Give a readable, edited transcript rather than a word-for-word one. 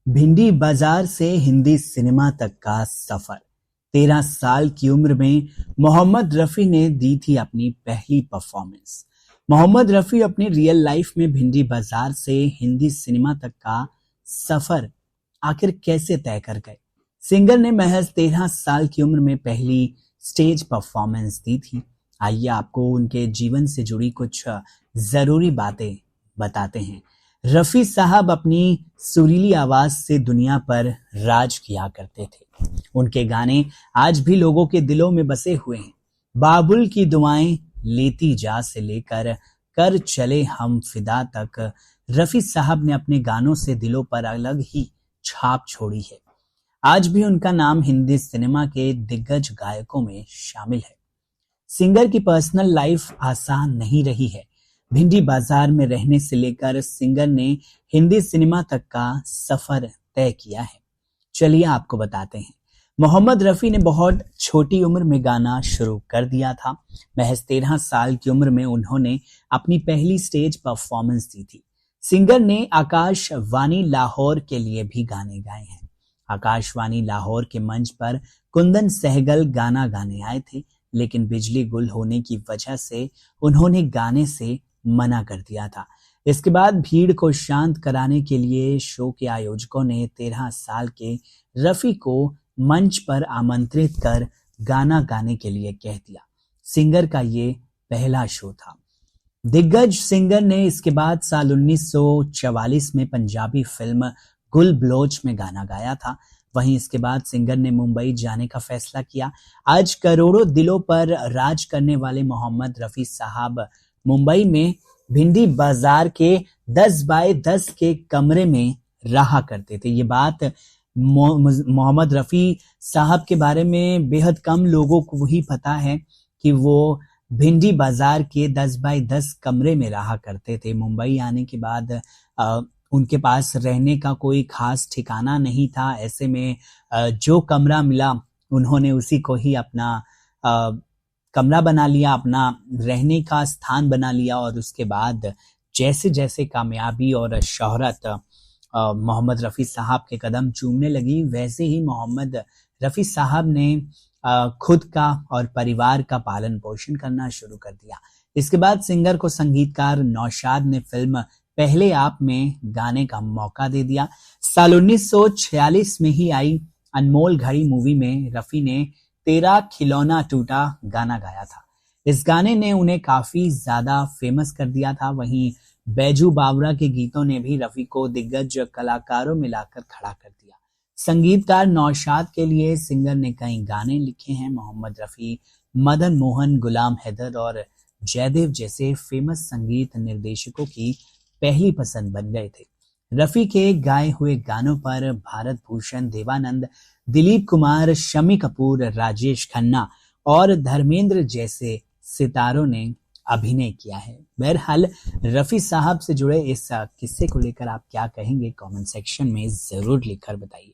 भिंडी बाजार से हिंदी सिनेमा तक का सफर। 13 साल की उम्र में मोहम्मद रफी ने दी थी अपनी पहली परफॉर्मेंस। मोहम्मद रफी अपनी रियल लाइफ में भिंडी बाजार से हिंदी सिनेमा तक का सफर आखिर कैसे तय कर गए। सिंगर ने महज 13 साल की उम्र में पहली स्टेज परफॉर्मेंस दी थी। आइए आपको उनके जीवन से जुड़ी कुछ जरूरी बातें बताते हैं। रफी साहब अपनी सुरीली आवाज से दुनिया पर राज किया करते थे। उनके गाने आज भी लोगों के दिलों में बसे हुए हैं। बाबुल की दुआएं लेती जा से लेकर कर चले हम फिदा तक रफी साहब ने अपने गानों से दिलों पर अलग ही छाप छोड़ी है। आज भी उनका नाम हिंदी सिनेमा के दिग्गज गायकों में शामिल है। सिंगर की पर्सनल लाइफ आसान नहीं रही है। भिंडी बाजार में रहने से लेकर सिंगर ने हिंदी सिनेमा तक का सफर तय किया है। चलिए आपको बताते हैं। मोहम्मद रफी ने बहुत छोटी उम्र में गाना शुरू कर दिया था। महज 13 साल की उम्र में उन्होंने अपनी पहली स्टेज परफॉर्मेंस दी थी। सिंगर ने आकाशवाणी लाहौर के लिए भी गाने गाए हैं। आकाशवाणी लाहौर के मंच पर कुंदन सहगल गाना गाने आए थे, लेकिन बिजली गुल होने की वजह से उन्होंने गाने से मना कर दिया था। इसके बाद भीड़ को शांत कराने के लिए शो के आयोजकों ने 13 साल के रफी को मंच पर आमंत्रित कर गाना गाने के लिए कह दिया। सिंगर का ये पहला शो था। दिग्गज सिंगर ने इसके बाद साल 1944 में पंजाबी फिल्म गुल बलोच में गाना गाया था। वहीं इसके बाद सिंगर ने मुंबई जाने का फैसला किया। आज करोड़ों दिलों पर राज करने वाले मोहम्मद रफी साहब मुंबई में भिंडी बाजार के 10 बाय 10 के कमरे में रहा करते थे। ये बात मोहम्मद रफी साहब के बारे में बेहद कम लोगों को ही पता है कि वो भिंडी बाजार के 10 बाय 10 कमरे में रहा करते थे। मुंबई आने के बाद उनके पास रहने का कोई खास ठिकाना नहीं था। ऐसे में जो कमरा मिला उन्होंने उसी को ही अपना कमरा बना लिया, अपना रहने का स्थान बना लिया। और उसके बाद जैसे जैसे कामयाबी और शोहरत मोहम्मद रफी साहब के कदम चूमने लगी, वैसे ही मोहम्मद रफी साहब ने खुद का और परिवार का पालन पोषण करना शुरू कर दिया। इसके बाद सिंगर को संगीतकार नौशाद ने फिल्म पहले आप में गाने का मौका दे दिया। साल 1946 में ही आई अनमोल घड़ी मूवी में रफी ने तेरा खिलौना टूटा गाना गाया था। इस गाने ने उन्हें काफी ज्यादा फेमस कर दिया था। वहीं बैजू बावरा के गीतों ने भी रफी को दिग्गज कलाकारों में लाकर खड़ा कर दिया। संगीतकार नौशाद के लिए सिंगर ने कई गाने लिखे हैं। मोहम्मद रफी मदन मोहन, गुलाम हैदर और जयदेव जैसे फेमस संगीत निर्देशकों की पहली पसंद बन गए थे। रफी के गाए हुए गानों पर भारत भूषण, देवानंद, दिलीप कुमार, शम्मी कपूर, राजेश खन्ना और धर्मेंद्र जैसे सितारों ने अभिनय किया है। बहरहाल रफी साहब से जुड़े इस किस्से को लेकर आप क्या कहेंगे, कमेंट सेक्शन में जरूर लिखकर बताइए।